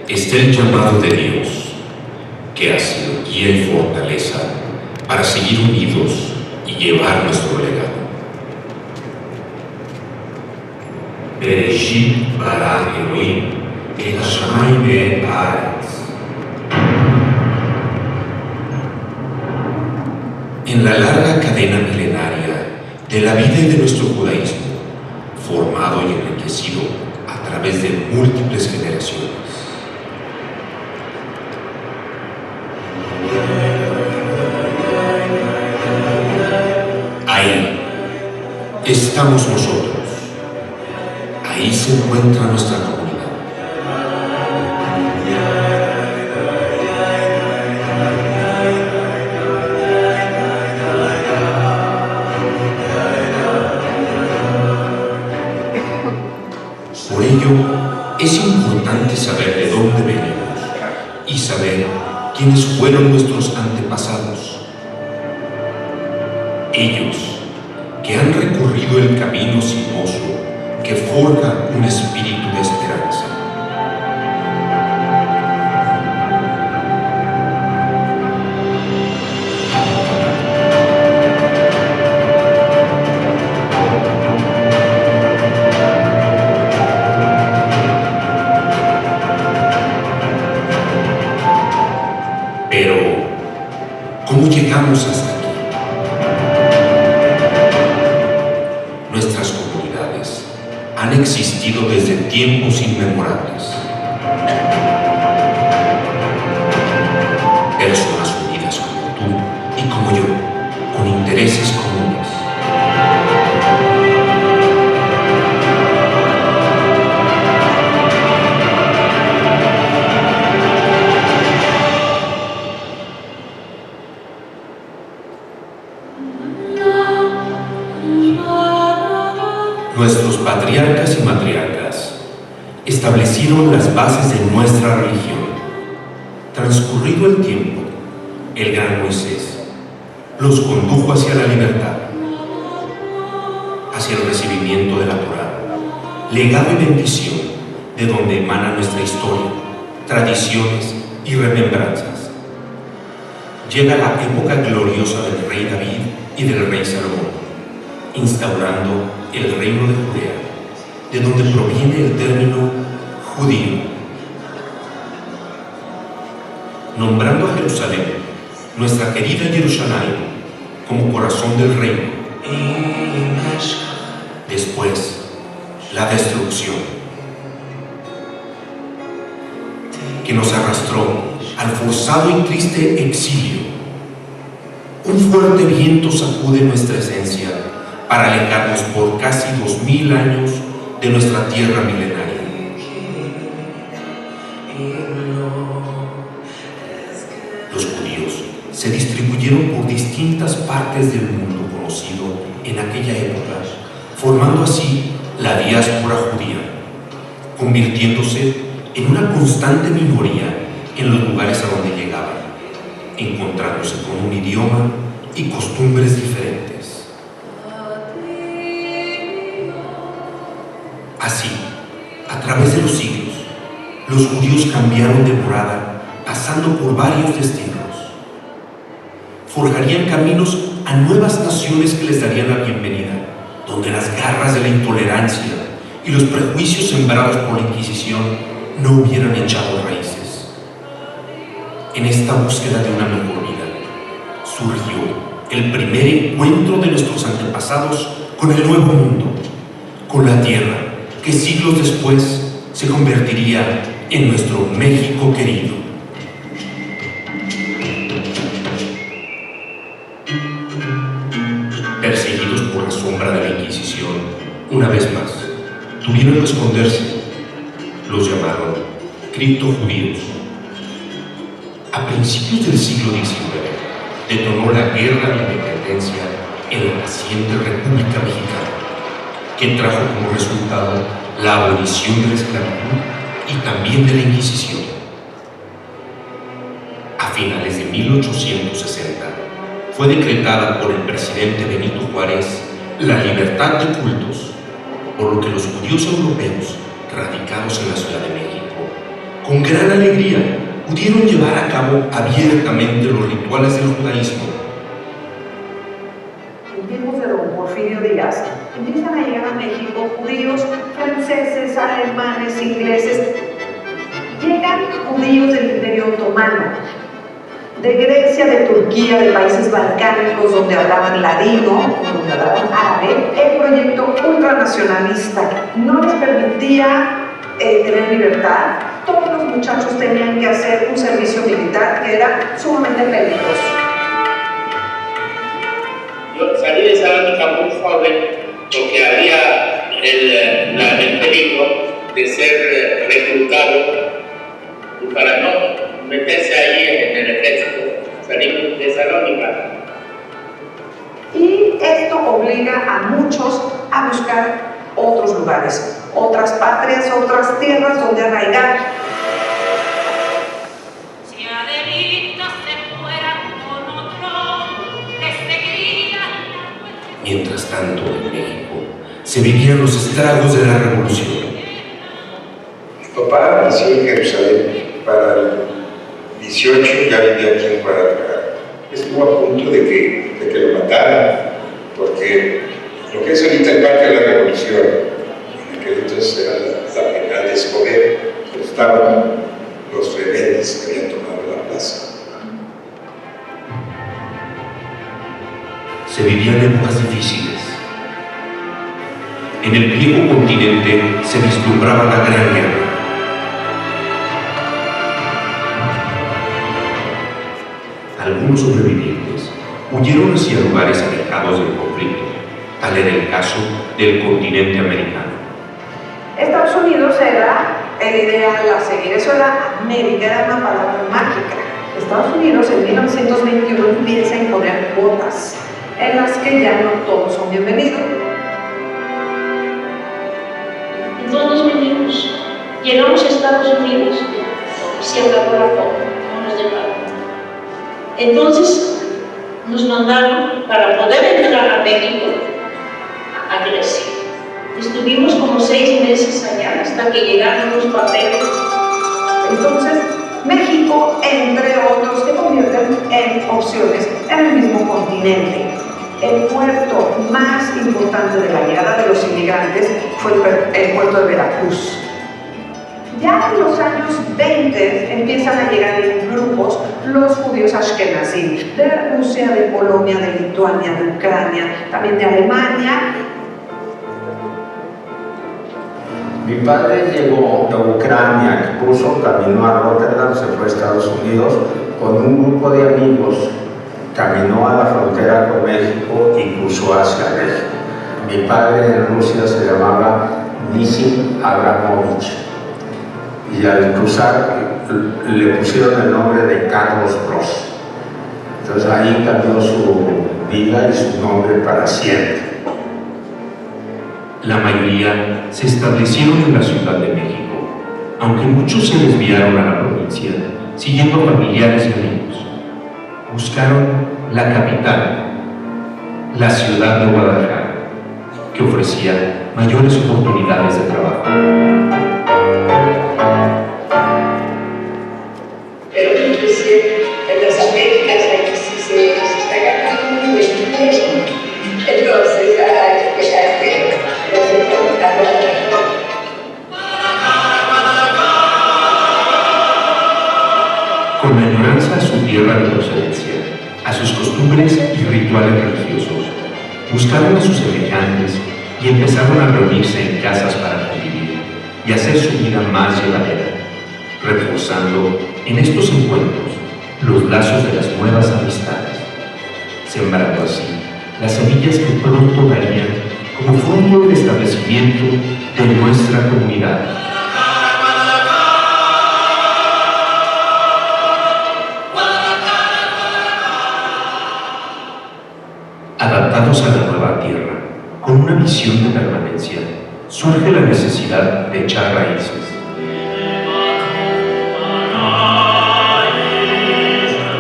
está el llamado de Dios, que ha sido guía y fortaleza para seguir unidos y llevar nuestro legado. Bereshit bara Elohim et hashamayim ve'et haaretz. En la larga cadena milenaria de la vida y de nuestro judaísmo, formado y enriquecido a través de múltiples generaciones, ahí estamos nosotros. Ahí se encuentra nuestra comunidad. Por ello, es importante saber de dónde venimos y saber quiénes fueron nuestros antepasados. Ellos que han recorrido el camino sinuoso que forja un espíritu de esperanza. Pero, ¿cómo llegamos hasta aquí? Nuestras comunidades han existido desde tiempos inmemorables. Personas unidas como tú y como yo, con intereses comunes. Nuestros patriarcas y matriarcas establecieron las bases de nuestra religión. Transcurrido el tiempo, el gran Moisés los condujo hacia la libertad, hacia el recibimiento de la Torá, legado y bendición de donde emana nuestra historia, tradiciones y remembranzas. Llega la época gloriosa del rey David y del rey Salomón, instaurando el reino de Judea, de donde proviene el término judío, nombrando a Jerusalén, nuestra querida Jerusalén, como corazón del reino. Después, la destrucción, que nos arrastró al forzado y triste exilio. Un fuerte viento sacude nuestra esencia para alejarnos por casi 2000 años de nuestra tierra milenaria. Los judíos se distribuyeron por distintas partes del mundo conocido en aquella época, formando así la diáspora judía, convirtiéndose en una constante minoría en los lugares a donde llegaban, encontrándose con un idioma y costumbres diferentes. Así, a través de los siglos, los judíos cambiaron de morada, pasando por varios destinos. Forjarían caminos a nuevas naciones que les darían la bienvenida, donde las garras de la intolerancia y los prejuicios sembrados por la Inquisición no hubieran echado raíces. En esta búsqueda de una mejor vida, surgió el primer encuentro de nuestros antepasados con el nuevo mundo, con la tierra, que siglos después se convertiría en nuestro México querido. Perseguidos por la sombra de la Inquisición, una vez más, tuvieron que esconderse. Los llamaron criptojudíos. A principios del siglo XIX, detonó la guerra de independencia en la naciente República Mexicana, que trajo como resultado la abolición de la esclavitud y también de la Inquisición. A finales de 1860 fue decretada por el presidente Benito Juárez la libertad de cultos, por lo que los judíos europeos radicados en la Ciudad de México con gran alegría, pudieron llevar a cabo abiertamente los rituales del judaísmo. En tiempos de don Porfirio Díaz, empiezan a llegar a México judíos, franceses, alemanes, ingleses. Llegan judíos del Imperio Otomano, de Grecia, de Turquía, de países balcánicos donde hablaban ladino, donde hablaban árabe. El proyecto ultranacionalista no les permitía tener libertad. Todos los muchachos tenían que hacer un servicio militar que era sumamente peligroso. Yo salí de Salamanca muy joven porque había el peligro de ser reclutado, y para no meterse ahí en el ejército salimos de Salamanca. Y esto obliga a muchos a buscar otros lugares, otras patrias, otras tierras donde arraigar. Si Adelita se fuera con otro, le seguiría. Mientras tanto, en México, se vivían los estragos de la revolución. Mi papá nació en Jerusalén. Para el 18 ya vivía aquí en Guadalajara. Estuvo a punto de que lo mataran, porque lo que es ahorita el Parque de la Revolución, en aquel entonces era la penal de Escobedo, pero estaban los rebeldes que habían tomado la plaza. Se vivían épocas difíciles. En el viejo continente se vislumbraba la Gran Guerra. Algunos sobrevivientes huyeron hacia lugares alejados del conflicto. Tal era el caso del continente americano. Estados Unidos era el ideal a seguir, eso era América, era una palabra mágica. Estados Unidos en 1921 empieza a imponer cuotas en las que ya no todos son bienvenidos. Entonces nos venimos, llegamos a Estados Unidos y se acabó la cuota, no nos dejaron. Entonces nos mandaron para poder entrar a México a Grecia. Estuvimos como 6 meses allá hasta que llegaron los papeles. Entonces, México, entre otros, se convierten en opciones en el mismo continente. El puerto más importante de la llegada de los inmigrantes fue el puerto de Veracruz. Ya en los años 20 empiezan a llegar en grupos los judíos ashkenazí, de Rusia, de Polonia, de Lituania, de Ucrania, también de Alemania. Mi padre llegó de Ucrania, puso camino a Rotterdam, se fue a Estados Unidos con un grupo de amigos, caminó a la frontera con México y cruzó hacia México. Mi padre en Rusia se llamaba Nisim Abramovich y al cruzar le pusieron el nombre de Carlos Bros. Entonces ahí cambió su vida y su nombre para siempre. La mayoría se establecieron en la Ciudad de México, aunque muchos se desviaron a la provincia, siguiendo familiares y amigos. Buscaron la capital, la ciudad de Guadalajara, que ofrecía mayores oportunidades de trabajo. Pero entonces en las Américas aquí sí se está ganando un buen dinero. Entonces, Con la añoranza a su tierra de procedencia, a sus costumbres y rituales religiosos, buscaron a sus semejantes y empezaron a reunirse en casas para convivir y hacer su vida más llevadera, reforzando en estos encuentros los lazos de las nuevas amistades, sembrando así las semillas que pronto darían como fruto del establecimiento de nuestra comunidad. Adaptados a la nueva tierra, con una visión de permanencia, surge la necesidad de echar raíces.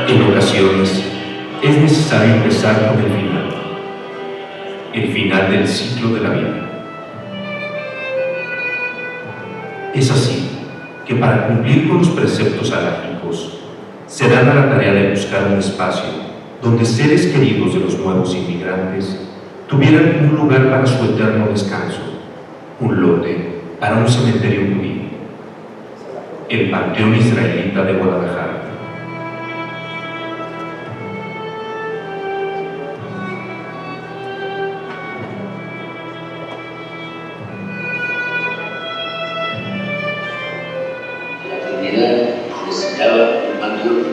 En ocasiones, es necesario empezar con el final del ciclo de la vida. Es así que para cumplir con los preceptos alágicos se dan a la tarea de buscar un espacio donde seres queridos de los nuevos inmigrantes tuvieran un lugar para su eterno descanso, un lote para un cementerio judío, el Panteón Israelita de Guadalajara. Necesitaba un panteón.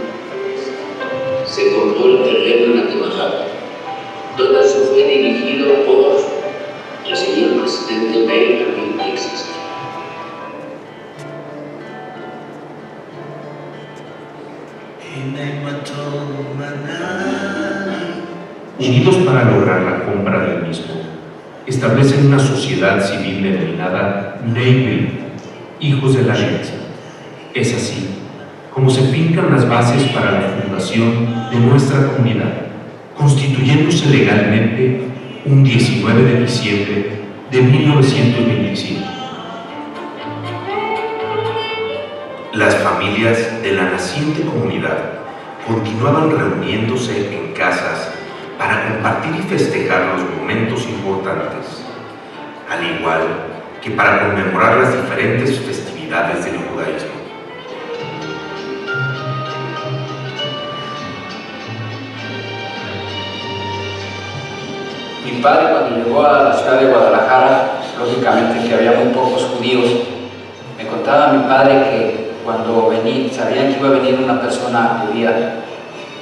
Se compró el terreno en Atemajac. Todo eso fue dirigido por el señor presidente Benjamin Texas. Unidos para lograr la compra del mismo, establecen una sociedad civil denominada Neighbor, Hijos de la Alianza. Es así como se fincan las bases para la fundación de nuestra comunidad, constituyéndose legalmente un 19 de diciembre de 1925. Las familias de la naciente comunidad continuaban reuniéndose en casas para compartir y festejar los momentos importantes, al igual que para conmemorar las diferentes festividades del judaísmo. Mi padre, cuando llegó a la ciudad de Guadalajara, lógicamente que había muy pocos judíos, me contaba mi padre que cuando sabían que iba a venir una persona judía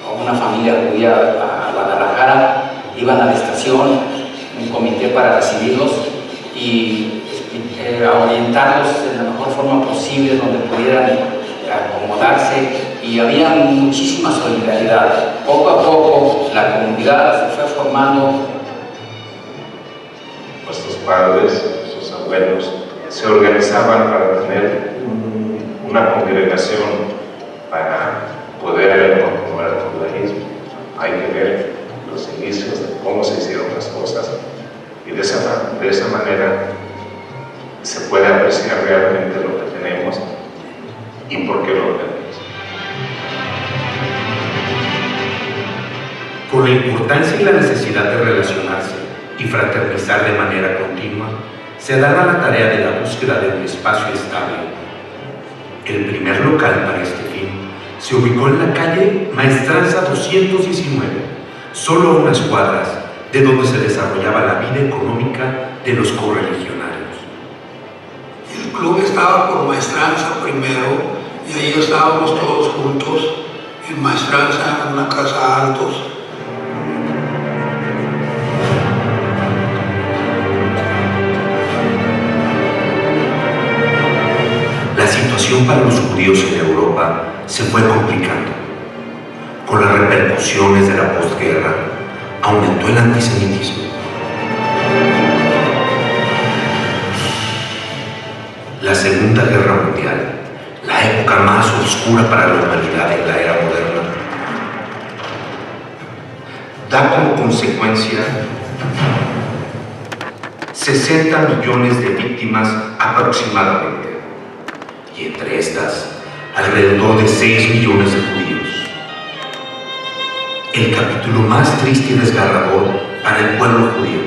o una familia judía a Guadalajara, iban a la estación, un comité para recibirlos y a orientarlos de la mejor forma posible, donde pudieran acomodarse, y había muchísima solidaridad. Poco a poco la comunidad se fue formando. Nuestros padres, sus abuelos, se organizaban para tener una congregación para poder continuar el judaísmo. Hay que ver los inicios de cómo se hicieron las cosas, y de esa manera se puede apreciar realmente lo que tenemos y por qué lo tenemos. Con la importancia y la necesidad de relacionarse y fraternizar de manera continua, se dará la tarea de la búsqueda de un espacio estable. El primer local para este fin se ubicó en la calle Maestranza 219, solo a unas cuadras de donde se desarrollaba la vida económica de los correligionarios. El club estaba por Maestranza primero, y ahí estábamos todos juntos en Maestranza, en una casa altos. La situación para los judíos en Europa se fue complicando. Con las repercusiones de la posguerra, aumentó el antisemitismo. La Segunda Guerra Mundial, la época más oscura para la humanidad en la era moderna, da como consecuencia 60 millones de víctimas aproximadamente, y entre estas, alrededor de 6 millones de judíos. El capítulo más triste y desgarrador para el pueblo judío,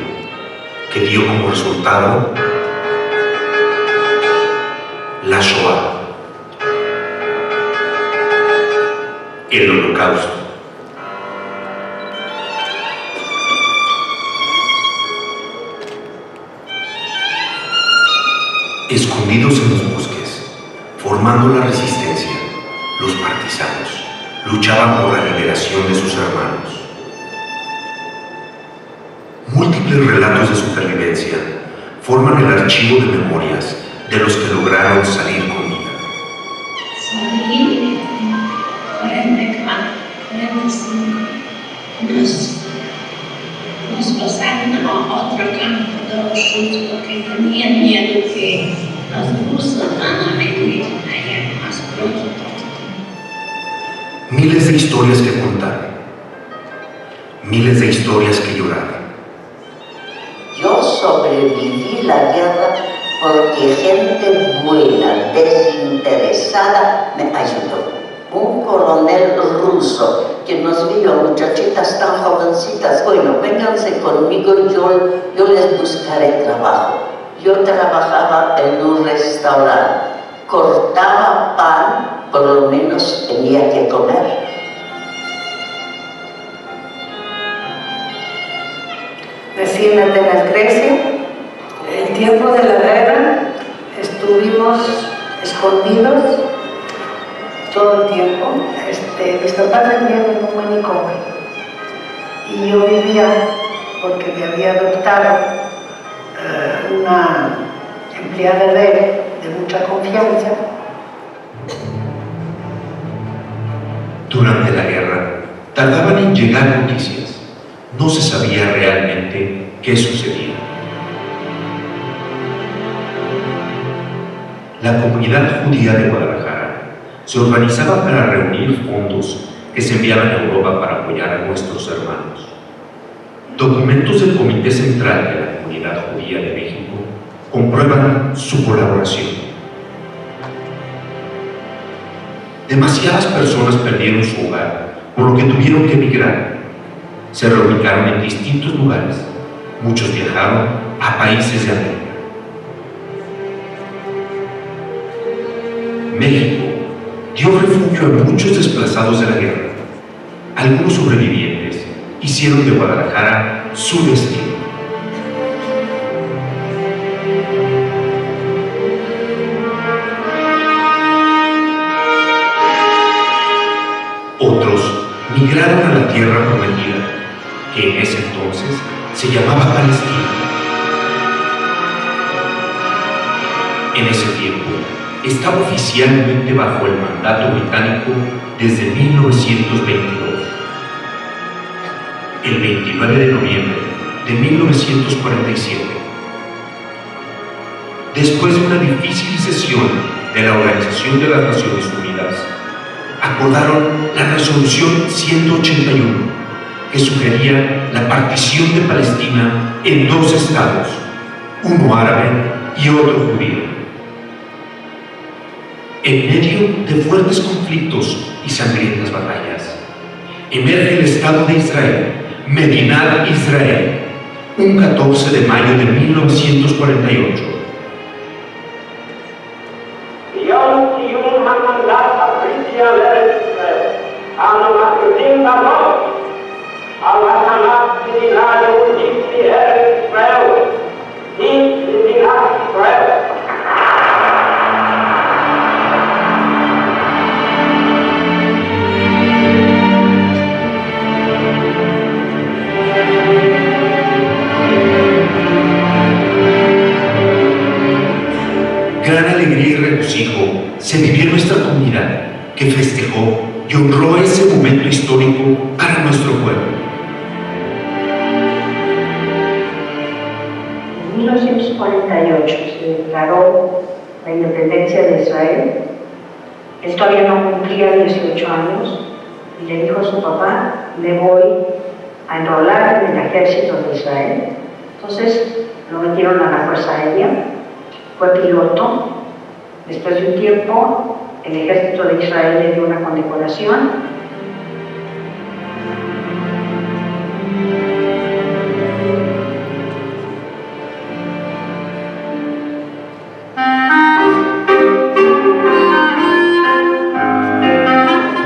que dio como resultado la Shoah, el Holocausto. Escondidos en los bosques, formando la resistencia, los partisanos luchaban por la liberación de sus hermanos. Múltiples relatos de supervivencia forman el archivo de memorias de los que lograron salir con vida. Nos pasaron a otro campo de Auschwitz porque tenían miedo que los rusos van a venir allá más pronto. Miles de historias que contar, miles de historias que llorar. Yo sobreviví la guerra porque gente buena, desinteresada, me ayudó. Un coronel ruso que nos vio, muchachitas tan jovencitas, bueno, vénganse conmigo, yo les buscaré trabajo. Yo trabajaba en un restaurante, cortaba pan, por lo menos tenía que comer. Nací en Atenas, Grecia. El tiempo de la guerra estuvimos escondidos todo el tiempo. Mis papás vivían en un manicomio y yo vivía, porque me había adoptado una empleada de él, de mucha confianza. Durante la guerra, tardaban en llegar noticias. No se sabía realmente qué sucedía. La comunidad judía de Guadalajara se organizaba para reunir fondos que se enviaban a Europa para apoyar a nuestros hermanos. Documentos del Comité Central de la Comunidad Judía de México comprueban su colaboración. Demasiadas personas perdieron su hogar, por lo que tuvieron que emigrar. Se reubicaron en distintos lugares. Muchos viajaron a países de América. México dio refugio a muchos desplazados de la guerra. Algunos sobrevivientes hicieron de Guadalajara su destino. Otros migraron a la tierra prometida, que en ese entonces se llamaba Palestina. En ese tiempo estaba oficialmente bajo el mandato británico desde 1922. El 29 de noviembre de 1947, después de una difícil sesión de la Organización de las Naciones Unidas, acordaron la Resolución 181, que sugería la partición de Palestina en dos estados, uno árabe y otro judío. En medio de fuertes conflictos y sangrientas batallas, emerge el Estado de Israel, Medinat Israel, un 14 de mayo de 1948. Gran alegría y regocijo se vivió en nuestra comunidad, que festejó y honró ese momento histórico para nuestro pueblo. En 1948 se declaró la independencia de Israel. Él todavía no cumplía 18 años y le dijo a su papá: me voy a enrolar en el ejército de Israel. Entonces lo metieron a la Fuerza Aérea, fue piloto. Después de un tiempo, el ejército de Israel le dio una condecoración.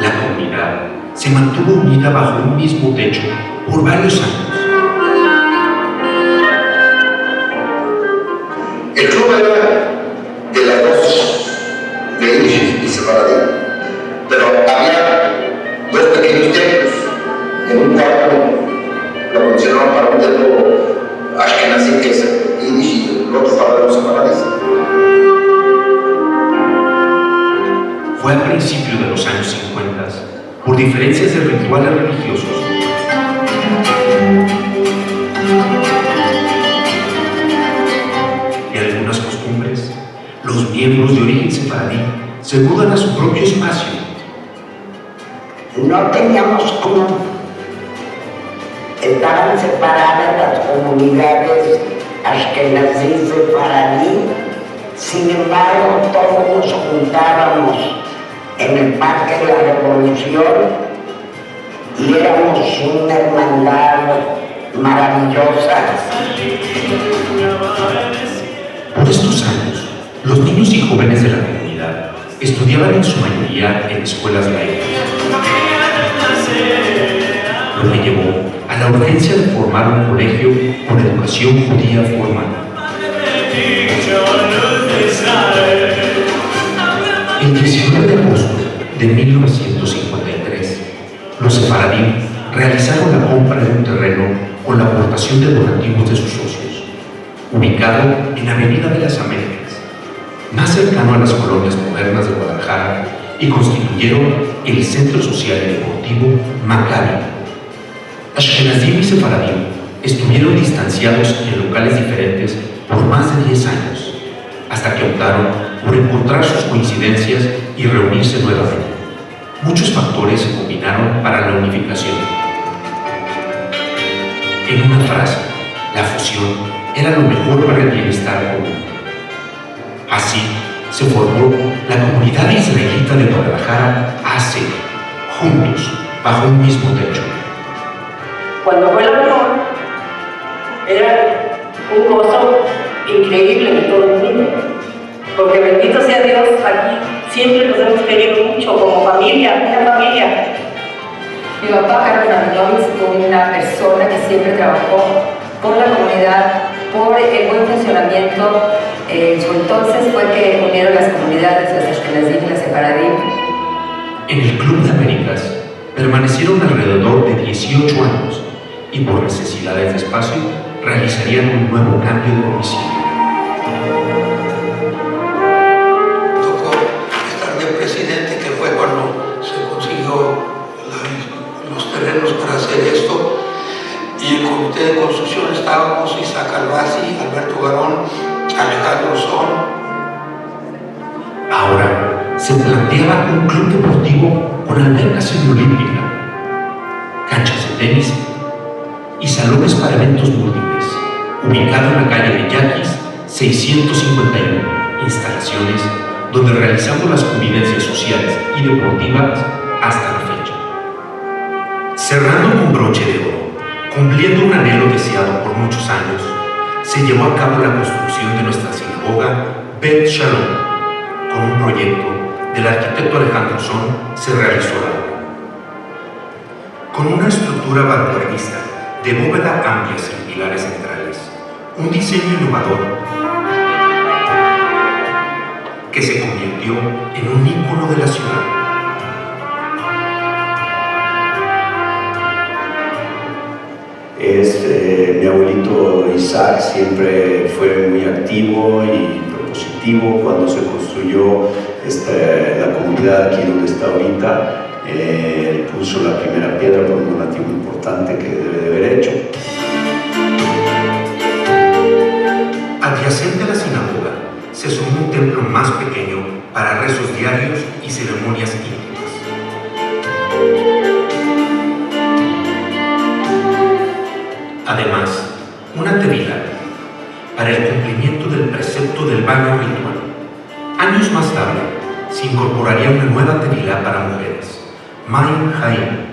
La comunidad se mantuvo unida bajo un mismo techo por varios años. El club era de las dos, de Yiddish y Sefaradí, pero había dos pequeños templos. En un cuarto lo mencionaron para un templo Ashkenazi, que es Yiddish, y el otro para los sefaradíes. Fue a principios de los años 50, por diferencias de rituales religiosos, y algunas costumbres, los miembros de origen sefaradí se mudan a su propio espacio. No teníamos club, estaban separadas las comunidades Ashkenazí, Sefaradí Sin embargo, todos nos juntábamos en el Parque de la Revolución y éramos una hermandad maravillosa. Por estos años, los niños y jóvenes de la comunidad estudiaban en su mayoría en escuelas laicas, lo que llevó a la urgencia de formar un colegio con educación judía formal. El 19 de agosto de 1953, los sefaradí realizaron la compra de un terreno con la aportación de donativos de sus socios, ubicado en la Avenida de las Américas, más cercano a las colonias modernas de Guadalajara, y constituyeron el Centro Social y Deportivo Maccabi. Ashkenazim y sefaradí estuvieron distanciados en locales diferentes por más de 10 años, hasta que optaron por encontrar sus coincidencias y reunirse nuevamente. Muchos factores se combinaron para la unificación. En una frase, la fusión era lo mejor para el bienestar común. Así se formó la comunidad israelita de Guadalajara, AC, juntos, bajo un mismo techo. Cuando fue la mejor, era un gozo increíble de todo el mundo, porque bendito sea Dios, aquí siempre nos hemos querido mucho como familia, una familia. Mi papá, Carlos Rabinovich, fue una persona que siempre trabajó por la comunidad, por el buen funcionamiento. En su entonces fue que unieron las comunidades, las Ashkenazim y las Sefaradí. En el Club de Américas permanecieron alrededor de 18 años y por necesidades de espacio realizarían un nuevo cambio de domicilio. Tocó estar de presidente, que fue cuando se consiguió los terrenos para hacer esto, y el comité de construcción estábamos Isaac Albasi, Alberto Garón, Alejandro Son. Ahora se planteaba un club deportivo con alberca semiolímpica, canchas de tenis y salones para eventos múltiples, ubicado en la calle de Yaquis 651, instalaciones donde realizamos las convivencias sociales y deportivas hasta la fecha. Cerrando con broche de oro, cumpliendo un anhelo deseado por muchos años, se llevó a cabo la construcción de nuestra sinagoga Bet Shalom. Con un proyecto del arquitecto Alejandro Son se realizó la obra. Con una estructura vanguardista de bóveda amplias y pilares centrales, un diseño innovador que se convirtió en un ícono de la ciudad. Mi abuelito Isaac siempre fue muy activo y propositivo. Cuando se construyó la comunidad aquí donde está ahorita, él puso la primera piedra por un donativo importante que debe de haber hecho. Adyacente a la sinagoga se sumó un templo más pequeño para rezos diarios y ceremonias íntimas. Además, una tefilá para el cumplimiento del precepto del baño ritual. Años más tarde, se incorporaría una nueva tefilá para mujeres, Mayim Haim.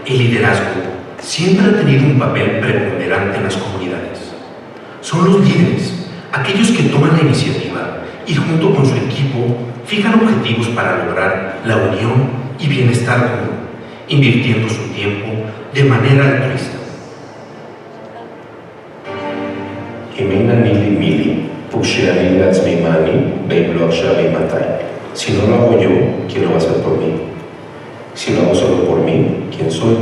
El liderazgo siempre ha tenido un papel preponderante en las comunidades. Son los líderes, aquellos que toman la iniciativa y junto con su equipo fijan objetivos para lograr la unión y bienestar común, invirtiendo su tiempo de manera altruista. Si no lo hago yo, ¿quién lo va a hacer por mí? Si lo hago solo por mí, ¿quién soy?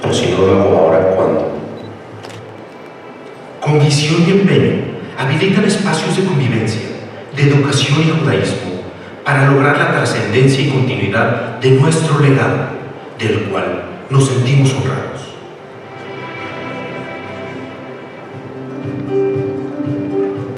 Pero si no lo hago ahora, ¿cuándo? Con visión y empeño, habilitan espacios de convivencia, de educación y judaísmo, para lograr la trascendencia y continuidad de nuestro legado, del cual nos sentimos honrados.